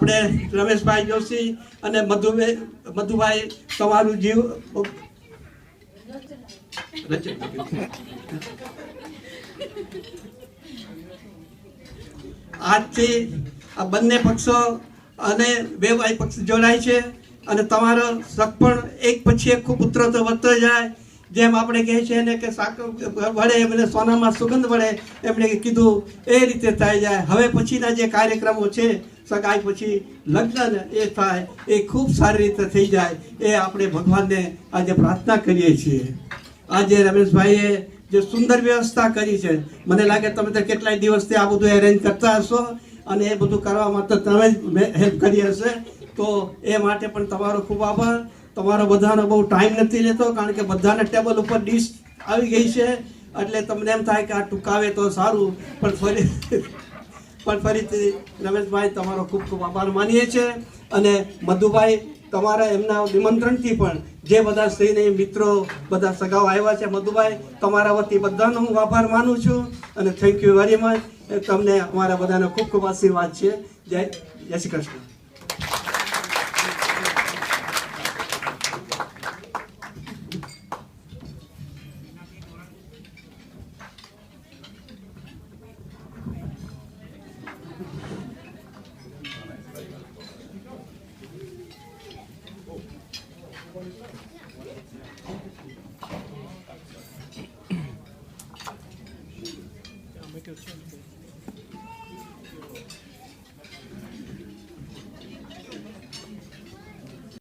આપણે રમેશભાઈ જોશી અને મધુભાઈ તમારું જીવ આજથી આ બંને પક્ષો અને બે પક્ષ જોડાય છે અને તમારો શક પણ એક પછી એક ખૂબ ઉતરતો વધતો જાય. જેમ આપણે કહે છે ને કે સાકર વળે એમને સોનામાં સુગંધ વળે, એમણે કીધું એ રીતે થઈ જાય. હવે પછીના જે કાર્યક્રમો છે સગાઈ પછી લગ્ન એ થાય એ ખૂબ સારી રીતે થઈ જાય એ આપણે ભગવાનને આજે પ્રાર્થના કરીએ છીએ. આજે રમેશભાઈએ જે સુંદર વ્યવસ્થા કરી છે, મને લાગે તમે તો કેટલાય દિવસથી આ બધું એરેન્જ કરતા હશો અને એ બધું કરવામાં તો તમે જ હેલ્પ કરી હશે. તો એ માટે પણ તમારો ખૂબ આભાર. તમારો બધાનો બહુ ટાઈમ નથી લેતો, કારણ કે બધાને ટેબલ ઉપર ડીશ આવી ગઈ છે એટલે તમને એમ થાય કે આ ટૂંકાવે તો સારું. પણ ફરીથી રમેશભાઈ તમારો ખૂબ ખૂબ આભાર માનીએ છીએ. અને મધુભાઈ તમારા એમના નિમંત્રણથી પણ જે બધા સ્ત્રીને મિત્રો બધા સગાઓ આવ્યા છે, મધુભાઈ તમારા વતી બધાનો હું આભાર માનું છું અને થેન્ક યુ વેરી મચ. તમને અમારા બધાનો ખૂબ ખૂબ આશીર્વાદ છે. જય શ્રી કૃષ્ણ.